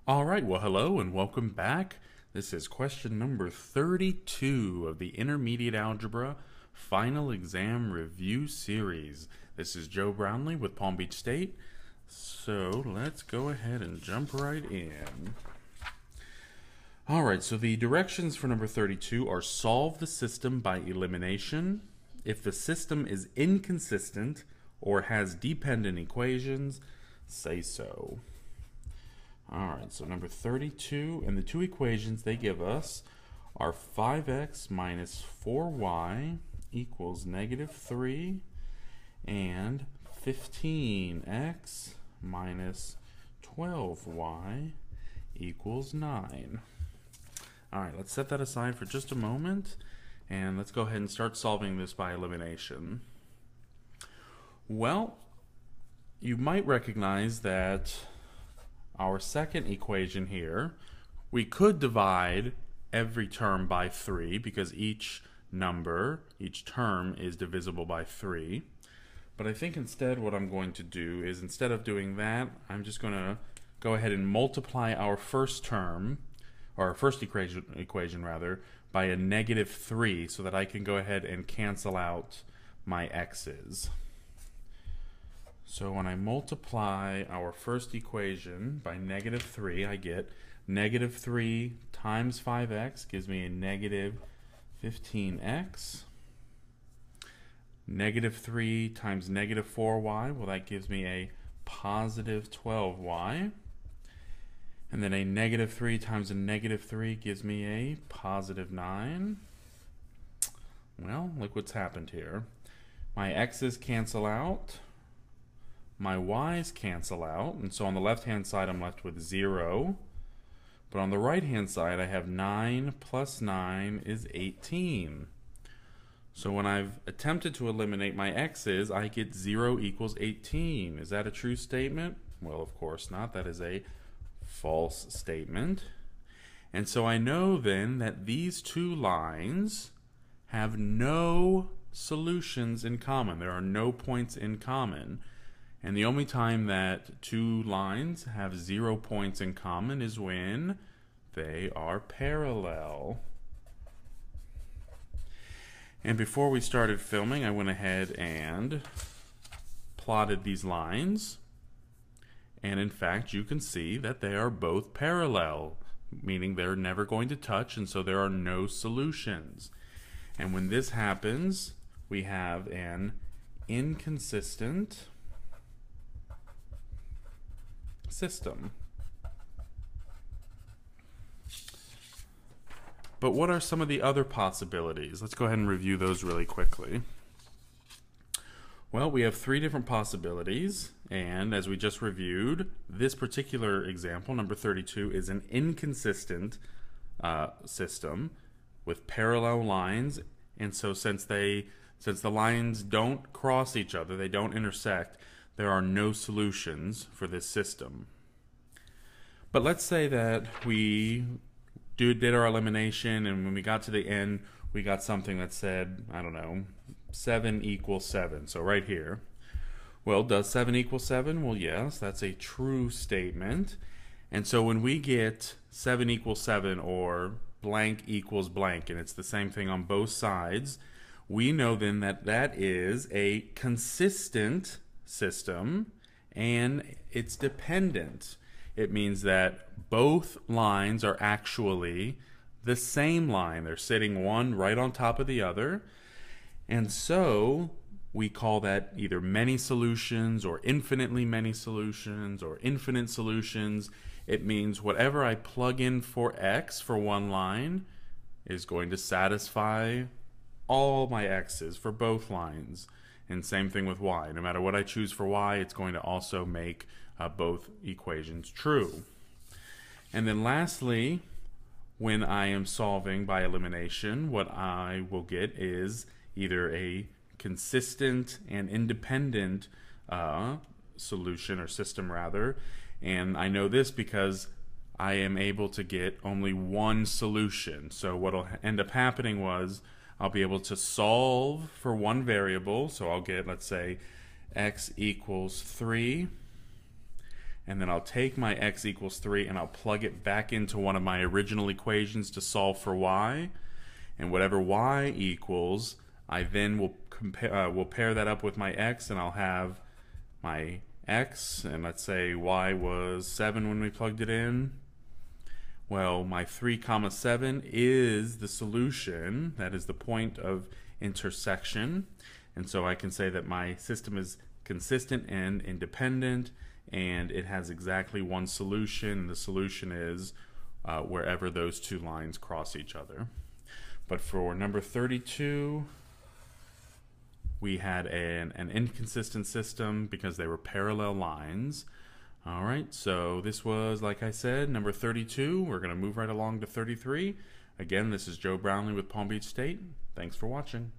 All right, well, hello and welcome back. This is question number 32 of the Intermediate Algebra Final Exam Review Series. This is Joe Brownlee with Palm Beach State. So let's go ahead and jump right in. All right, so the directions for number 32 are solve the system by elimination. If the system is inconsistent or has dependent equations, say so. All right, so number 32, and the two equations they give us are 5x minus 4y equals negative 3 and 15x minus 12y equals 9. All right, let's set that aside for just a moment, and let's go ahead and start solving this by elimination. Well, you might recognize that our second equation here, we could divide every term by 3 because each term is divisible by 3. But I think instead what I'm going to do is, instead of doing that, I'm just going to go ahead and multiply our first term, or our first equation rather, by a negative 3 so that I can go ahead and cancel out my x's. So when I multiply our first equation by negative 3, I get negative 3 times 5x gives me a negative 15x. Negative 3 times negative 4y, well, that gives me a positive 12y. And then a negative 3 times a negative 3 gives me a positive 9. Well, look what's happened here. My x's cancel out. My y's cancel out, and so on the left-hand side I'm left with 0. But on the right-hand side I have 9 plus 9 is 18. So when I've attempted to eliminate my x's, I get 0 equals 18. Is that a true statement? Well, of course not. That is a false statement. And so I know then that these two lines have no solutions in common. There are no points in common. And the only time that two lines have 0 points in common is when they are parallel. And before we started filming, I went ahead and plotted these lines. And in fact, you can see that they are both parallel, meaning they're never going to touch, and so there are no solutions. And when this happens, we have an inconsistent system. But what are some of the other possibilities? Let's go ahead and review those really quickly. Well, we have 3 different possibilities, and as we just reviewed, this particular example, number 32, is an inconsistent system with parallel lines, and so since the lines don't cross each other, they don't intersect, there are no solutions for this system. But let's say that we did our elimination, and when we got to the end, we got something that said, I don't know, 7 equals 7. So right here. Well, does 7 equal 7? Well, yes, that's a true statement. And so when we get 7 equals 7 or blank equals blank, and it's the same thing on both sides, we know then that that is a consistent system, and it's dependent. It means that both lines are actually the same line. They're sitting one right on top of the other, and so we call that either many solutions or infinitely many solutions or infinite solutions. It means whatever I plug in for x for one line is going to satisfy all my x's for both lines. And same thing with y. No matter what I choose for y, it's going to also make both equations true. And then lastly, when I am solving by elimination, what I will get is either a consistent and independent solution, or system rather. And I know this because I am able to get only one solution. So what will end up happening was I'll be able to solve for one variable, so I'll get, let's say, x equals 3, and then I'll take my x equals 3 and I'll plug it back into one of my original equations to solve for y. And whatever y equals, I then will pair that up with my x, and I'll have my x, and let's say y was 7 when we plugged it in. Well, my 3, 7 is the solution. That is the point of intersection. And so I can say that my system is consistent and independent, and it has exactly one solution. The solution is wherever those two lines cross each other. But for number 32, we had an inconsistent system because they were parallel lines. All right, so this was, like I said, number 32. We're going to move right along to 33. Again, this is Joe Brownlee with Palm Beach State. Thanks for watching.